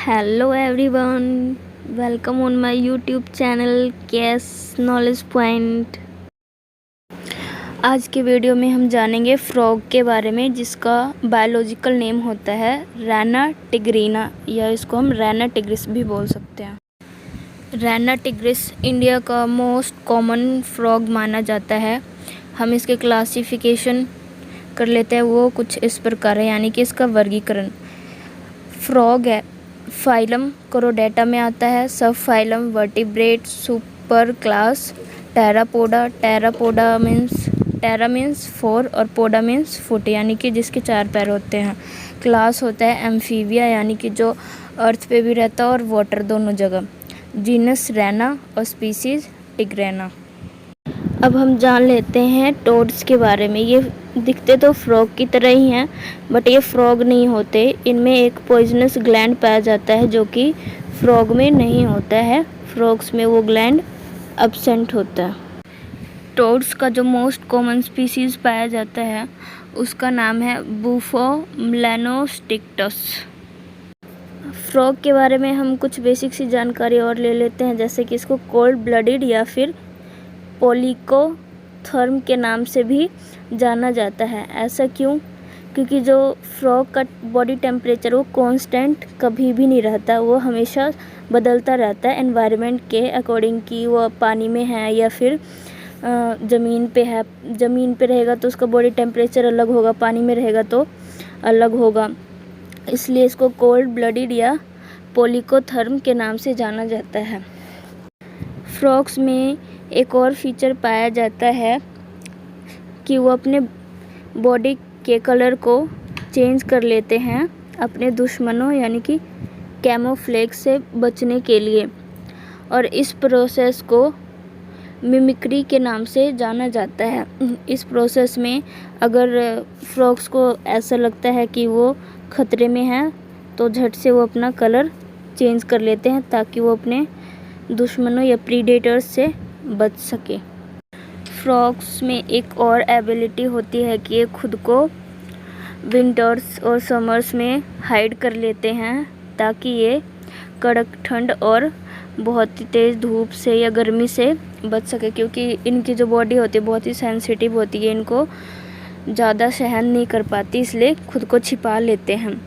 Hello everyone, welcome on my YouTube channel case knowledge point. आज के video में हम जानेंगे फ्रॉग के बारे में, जिसका बायोलॉजिकल नेम होता है रैना टिग्रीना, या इसको हम रैना टिग्रिस भी बोल सकते हैं। रैना टिग्रिस इंडिया का मोस्ट कॉमन फ्रॉग माना जाता है। हम इसके क्लासिफिकेशन कर लेते हैं, वो कुछ इस प्रकार है, यानी कि इसका वर्गीकरण। फ्रॉग है फाइलम कोरोडेटा में आता है, सब फाइलम वर्टिब्रेट, सुपर क्लास टेरापोडा। टेरा मीन्स 4 और पोडा मीन्स फुट, यानी कि जिसके 4 पैर होते हैं। क्लास होता है एम्फीबिया, यानी कि जो अर्थ पे भी रहता है और वाटर दोनों जगह। जीनस रैना और स्पीसीज टिग्रेना। अब हम जान लेते हैं टोड्स के बारे में। ये दिखते तो फ्रॉग की तरह ही हैं, बट ये फ्रॉग नहीं होते। इनमें एक पॉइजनस ग्लैंड पाया जाता है जो कि फ्रॉग में नहीं होता है। फ्रॉग्स में वो ग्लैंड एब्सेंट होता है। टोड्स का जो मोस्ट कॉमन स्पीसीज पाया जाता है उसका नाम है बुफो मेलानोस्टिक्टस। फ्रॉग के बारे में हम कुछ बेसिक सी जानकारी और ले लेते हैं, जैसे कि इसको कोल्ड ब्लडेड या फिर पोलिकोथर्म के नाम से भी जाना जाता है। ऐसा क्यों? क्योंकि जो फ्रॉग का बॉडी टेम्परेचर वो कांस्टेंट कभी भी नहीं रहता, वो हमेशा बदलता रहता है एनवायरनमेंट के अकॉर्डिंग, कि वो पानी में है या फिर ज़मीन पे है। ज़मीन पे रहेगा तो उसका बॉडी टेम्परेचर अलग होगा, पानी में रहेगा तो अलग होगा। इसलिए इसको कोल्ड ब्लडेड या पोलिकोथर्म के नाम से जाना जाता है। फ्रॉग्स में एक और फीचर पाया जाता है कि वो अपने बॉडी के कलर को चेंज कर लेते हैं अपने दुश्मनों यानी कि कैमोफ्लेज से बचने के लिए, और इस प्रोसेस को मिमिक्री के नाम से जाना जाता है। इस प्रोसेस में अगर फ्रॉग्स को ऐसा लगता है कि वो खतरे में है तो झट से वो अपना कलर चेंज कर लेते हैं ताकि वो अपने दुश्मनों या प्रीडेटर्स से बच सके। फ्रॉग्स में एक और एबिलिटी होती है कि ये खुद को विंटर्स और समर्स में हाइड कर लेते हैं ताकि ये कड़क ठंड और बहुत ही तेज़ धूप से या गर्मी से बच सके, क्योंकि इनकी जो बॉडी होती है बहुत ही सेंसिटिव होती है, इनको ज़्यादा सहन नहीं कर पाती, इसलिए खुद को छिपा लेते हैं।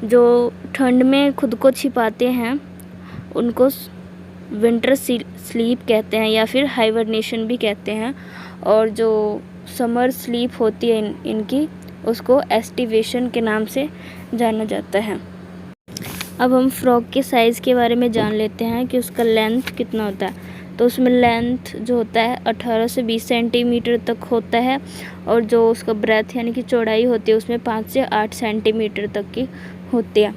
जो ठंड में खुद को छिपाते हैं उनको विंटर स्लीप कहते हैं या फिर हाइबरनेशन भी कहते हैं, और जो समर स्लीप होती है इनकी उसको एस्टिवेशन के नाम से जाना जाता है। अब हम फ्रॉग के साइज़ के बारे में जान लेते हैं कि उसका लेंथ कितना होता है। तो उसमें लेंथ जो होता है 18 से 20 सेंटीमीटर तक होता है, और जो उसका ब्रेथ यानी कि चौड़ाई होती है उसमें 5 से 8 सेंटीमीटर तक की होती है।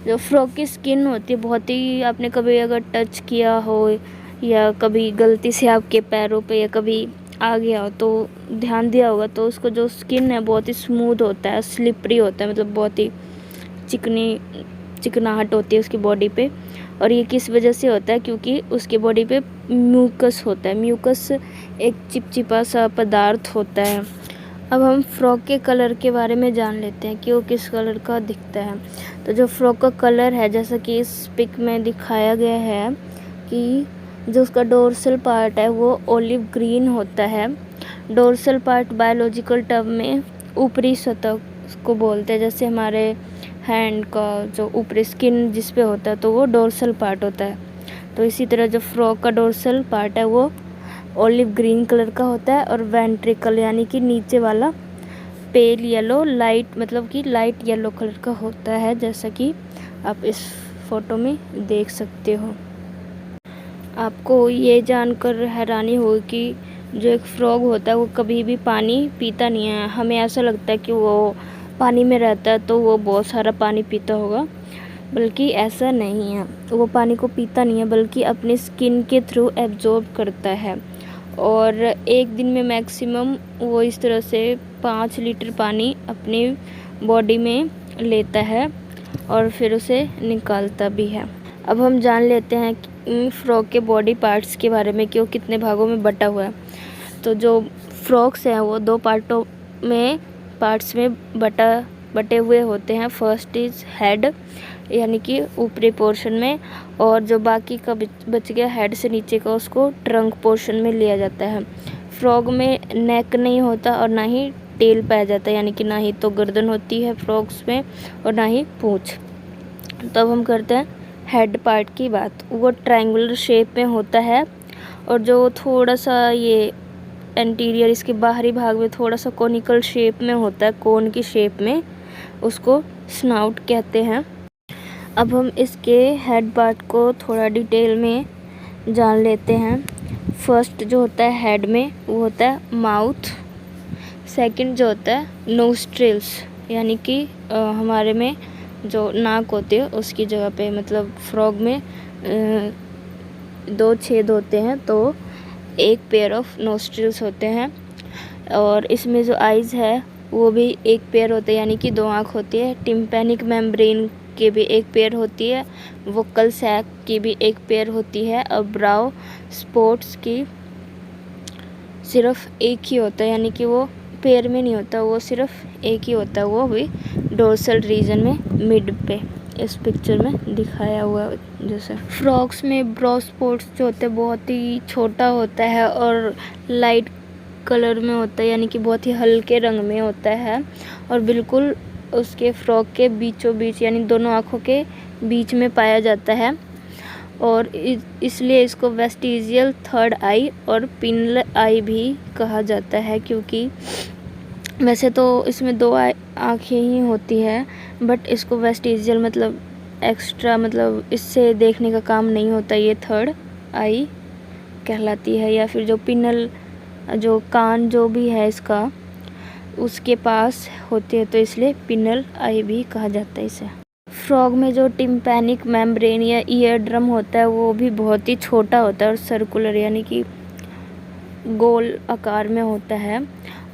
जो फ्रॉग की स्किन होती है बहुत ही, आपने कभी अगर टच किया हो या कभी गलती से आपके पैरों पे या कभी आ गया हो तो ध्यान दिया होगा, तो उसको जो स्किन है बहुत ही स्मूथ होता है, स्लिपरी होता है, मतलब बहुत ही चिकनाहट होती है उसकी बॉडी पे। और ये किस वजह से होता है? क्योंकि उसकी बॉडी पे म्यूकस होता है। म्यूकस एक चिपचिपा सा पदार्थ होता है। अब हम फ्रॉग के कलर के बारे में जान लेते हैं कि वो किस कलर का दिखता है। तो जो फ्रॉग का कलर है, जैसा कि इस पिक में दिखाया गया है कि जो उसका डोर्सल पार्ट है वो ओलिव ग्रीन होता है। डोर्सल पार्ट बायोलॉजिकल टर्म में ऊपरी सतह को बोलते हैं, जैसे हमारे हैंड का जो ऊपरी स्किन जिस पे होता है तो वो डोर्सल पार्ट होता है। तो इसी तरह जो फ्रॉग का डोर्सल पार्ट है वो ऑलिव ग्रीन कलर का होता है, और वेंट्रिकल यानी कि नीचे वाला पेल येलो, लाइट मतलब कि लाइट येलो कलर का होता है, जैसा कि आप इस फोटो में देख सकते हो। आपको ये जानकर हैरानी होगी कि जो एक फ्रॉग होता है वो कभी भी पानी पीता नहीं है। हमें ऐसा लगता है कि वो पानी में रहता है तो वो बहुत सारा पानी पीता होगा, बल्कि ऐसा नहीं है। वो पानी को पीता नहीं है बल्कि अपने स्किन के थ्रू एब्जॉर्ब करता है, और एक दिन में मैक्सिमम वो इस तरह से 5 लीटर पानी अपनी बॉडी में लेता है और फिर उसे निकालता भी है। अब हम जान लेते हैं कि फ्रॉग के बॉडी पार्ट्स के बारे में कि वो कितने भागों में बटा हुआ है। तो जो फ्रॉग्स हैं वो 2 पार्ट्स में बटे हुए होते हैं। First is head. यानी कि ऊपरी पोर्शन में, और जो बाकी का बच गया हेड से नीचे का उसको ट्रंक पोर्शन में लिया जाता है। फ्रॉग में नेक नहीं होता और ना ही टेल पाया जाता है, यानी कि ना ही तो गर्दन होती है फ्रॉग्स में और ना ही पूँछ। तो अब हम करते हैं हेड पार्ट की बात। वो ट्रायंगुलर शेप में होता है और जो थोड़ा सा ये एंटीरियर इसके बाहरी भाग में थोड़ा सा कोनिकल शेप में होता है, कोन की शेप में, उसको स्नाउट कहते हैं। अब हम इसके हेड पार्ट को थोड़ा डिटेल में जान लेते हैं। फर्स्ट जो होता है हेड में वो होता है माउथ। सेकंड जो होता है नोस्ट्रिल्स, यानी कि हमारे में जो नाक होती है उसकी जगह पे, मतलब फ्रॉग में 2 छेद होते हैं तो एक पेयर ऑफ नोस्ट्रिल्स होते हैं। और इसमें जो आइज़ है वो भी एक पेयर होते हैं, यानी कि 2 आँख होती है। टिम्पैनिक मेम्ब्रेन की भी एक पेयर होती है, वोकल सैक की भी एक पेयर होती है, और ब्राउ स्पॉट्स की सिर्फ एक ही होता है, यानी कि वो पेयर में नहीं होता, वो सिर्फ एक ही होता है, वो भी डोर्सल रीजन में मिड पे, इस पिक्चर में दिखाया हुआ है। जैसे फ्रॉग्स में ब्राउ स्पॉट्स जो होते हैं बहुत ही छोटा होता है और लाइट कलर में होता है, यानी कि बहुत ही हल्के रंग में होता है, और बिल्कुल उसके फ्रॉग के बीचों बीच, यानी दोनों आँखों के बीच में पाया जाता है। और इसलिए इसको वेस्टिजियल थर्ड आई और पिनल आई भी कहा जाता है, क्योंकि वैसे तो इसमें 2 आँखें ही होती है, बट इसको वेस्टिजियल मतलब एक्स्ट्रा, मतलब इससे देखने का काम नहीं होता, ये थर्ड आई कहलाती है। या फिर जो पिनल, जो कान जो भी है इसका उसके पास होती है, तो इसलिए पिनल आई भी कहा जाता है इसे। फ्रॉग में जो टिम्पैनिक मेम्ब्रेन या ईयर ड्रम होता है वो भी बहुत ही छोटा होता है और सर्कुलर, यानी कि गोल आकार में होता है,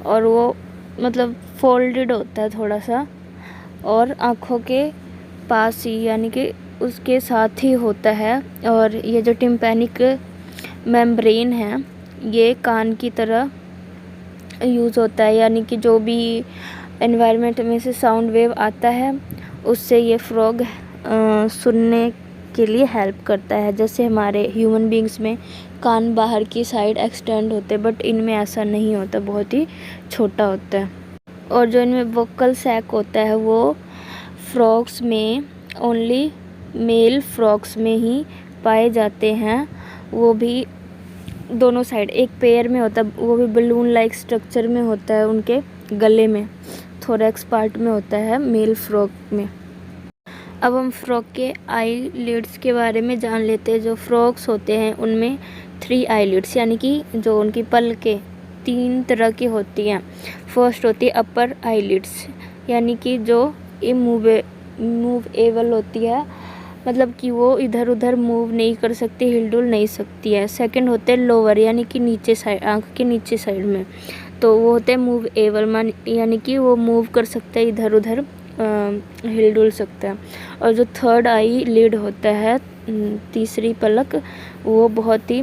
और वो मतलब फोल्डेड होता है थोड़ा सा, और आँखों के पास ही, यानी कि उसके साथ ही होता है। और ये जो टिम्पैनिक मेम्ब्रेन है ये कान की तरह यूज़ होता है, यानी कि जो भी एनवायरनमेंट में से साउंड वेव आता है उससे ये फ्रॉग सुनने के लिए हेल्प करता है। जैसे हमारे ह्यूमन बींग्स में कान बाहर की साइड एक्सटेंड होते हैं, बट इनमें ऐसा नहीं होता, बहुत ही छोटा होता है। और जो इनमें वोकल सैक होता है वो फ्रॉग्स में ओनली मेल फ्रॉग्स में ही पाए जाते हैं, वो भी दोनों साइड एक पेयर में होता है, वो भी बलून लाइक स्ट्रक्चर में होता है, उनके गले में थोरैक्स पार्ट में होता है मेल फ्रॉग में। अब हम फ्रॉग के आई लिड्स के बारे में जान लेते हैं। जो फ्रॉग्स होते हैं उनमें 3 आई लिड्स, यानी कि जो उनकी पलकें 3 तरह की होती हैं। फर्स्ट होती है अपर आई लिड्स, यानी कि जो मूवेबल होती है, मतलब कि वो इधर उधर मूव नहीं कर सकती, हिलडुल नहीं सकती है। सेकंड होते हैं लोअर, यानी कि नीचे साइड, आँख के नीचे साइड में, तो वो होते हैं मूवेबल, यानी कि वो मूव कर सकता है, इधर उधर हिलडुल सकता है। और जो थर्ड आई लिड होता है, तीसरी पलक, वो बहुत ही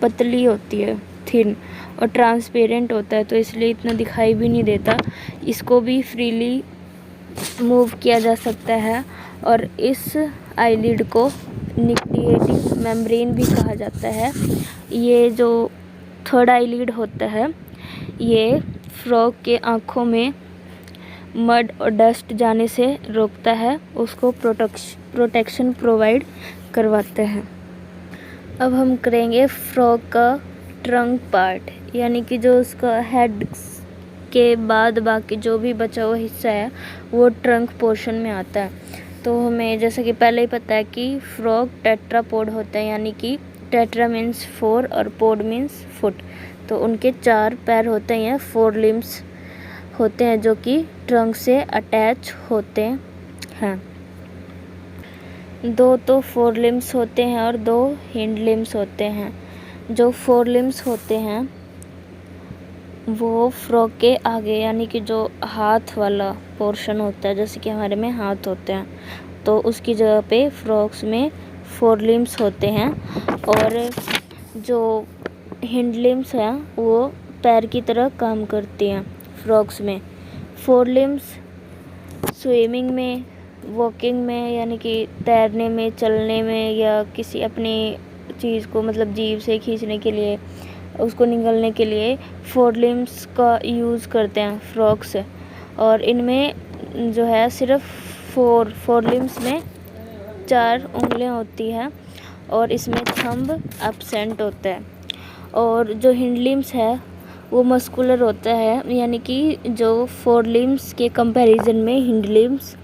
पतली होती है, थिन, और ट्रांसपेरेंट होता है, तो इसलिए इतना दिखाई भी नहीं देता, इसको भी फ्रीली मूव किया जा सकता है। और इस आईलिड को निक्टिएटिंग मेम्ब्रेन भी कहा जाता है। ये जो थर्ड आईलिड होता है ये फ्रॉग के आँखों में मड और डस्ट जाने से रोकता है, उसको प्रोटेक्शन प्रोवाइड करवाता है। अब हम करेंगे फ्रॉग का ट्रंक पार्ट, यानी कि जो उसका हेड के बाद बाकी जो भी बचा हुआ हिस्सा है वो ट्रंक पोर्शन में आता है। तो हमें जैसा कि पहले ही पता है कि फ्रॉग टेट्रापोड होता है, यानी कि टेट्रा मीन्स 4 और पोड मीन्स फुट, तो उनके 4 पैर होते हैं, 4 लिम्स होते हैं जो कि ट्रंक से अटैच होते हैं। 2 तो 4 लिम्स होते हैं और 2 हिंड लिम्स होते हैं। जो 4 लिम्स होते हैं वो फ्रॉग के आगे, यानी कि जो हाथ वाला पोर्शन होता है, जैसे कि हमारे में हाथ होते हैं, तो उसकी जगह पे फ्रॉग्स में 4 लिम्स होते हैं। और जो हिंड लिम्स हैं वो पैर की तरह काम करती हैं फ्रॉग्स में। 4 लिम्स स्विमिंग में वॉकिंग में यानी कि तैरने में, चलने में, या किसी अपनी चीज़ को मतलब जीभ से खींचने के लिए, उसको निगलने के लिए फोर लिम्स का यूज़ करते हैं फ्रॉग्स। और इनमें जो है सिर्फ फोर लिम्स में 4 उंगलियां होती हैं और इसमें थंब एब्सेंट होता है। और जो हिंड लिम्स है वो मस्कुलर होता है, यानी कि जो फोर लिम्स के कंपैरिजन में हिंड लिम्स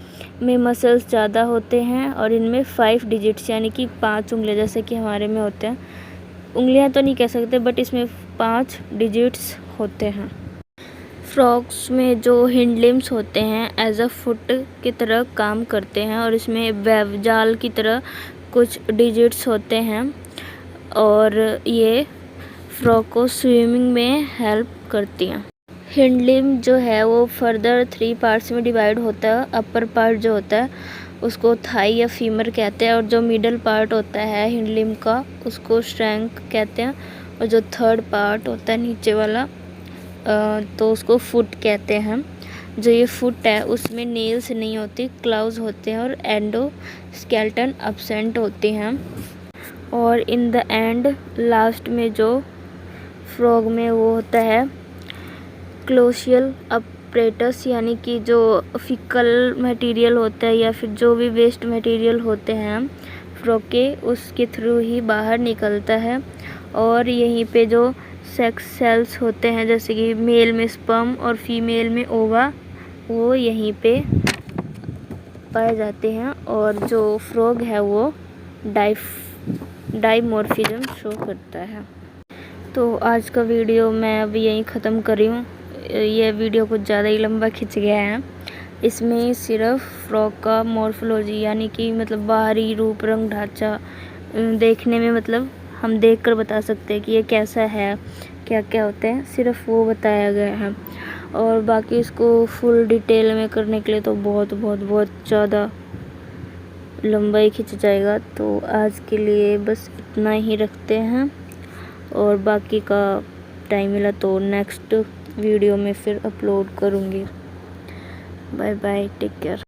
में मसल्स ज़्यादा होते हैं और इनमें 5 डिजिट्स यानी कि 5 उंगलियां, जैसे कि हमारे में होते हैं। उंगलियां तो नहीं कह सकते, बट इसमें 5 डिजिट्स होते हैं। फ्रॉग्स में जो हिंड लिम्स होते हैं एज अ फुट की तरह काम करते हैं और इसमें वेब जाल की तरह कुछ डिजिट्स होते हैं और ये फ्रॉग को स्विमिंग में हेल्प करती हैं। हिंड लिम्ब जो है वो फर्दर 3 पार्ट्स में डिवाइड होता है। अपर पार्ट जो होता है उसको थाई या फीमर कहते हैं और जो मिडल पार्ट होता है हिंड लिम्ब का उसको स्ट्रैंक कहते हैं और जो थर्ड पार्ट होता है नीचे वाला तो उसको फुट कहते हैं। जो ये फुट है उसमें नेल्स नहीं होती, क्लाउज होते हैं और एंडोस्केलेटन एब्सेंट होती हैं। और इन द एंड लास्ट में जो फ्रॉग में वो होता है क्लोशियल अपरेटस, यानी कि जो फिकल मटेरियल होता है या फिर जो भी वेस्ट मटेरियल होते हैं फ्रॉग के, उसके थ्रू ही बाहर निकलता है। और यहीं पे जो सेक्स सेल्स होते हैं जैसे कि मेल में स्पर्म और फीमेल में ओवा, वो यहीं पे पाए जाते हैं। और जो फ्रॉग है वो डाइमॉर्फिज्म शो करता है। तो आज का वीडियो मैं अभी यहीं ख़त्म कर रही हूँ। ये वीडियो कुछ ज़्यादा ही लंबा खिंच गया है। इसमें सिर्फ फ्रॉग का मॉर्फोलॉजी यानी कि मतलब बाहरी रूप, रंग, ढांचा देखने में मतलब हम देखकर बता सकते हैं कि ये कैसा है, क्या क्या होता है, सिर्फ वो बताया गया है। और बाकी इसको फुल डिटेल में करने के लिए तो बहुत बहुत बहुत ज़्यादा लंबा ही खिंच जाएगा। तो आज के लिए बस इतना ही रखते हैं और बाकी का टाइम मिला तो नेक्स्ट वीडियो में फिर अपलोड करूँगी। Bye bye, take care.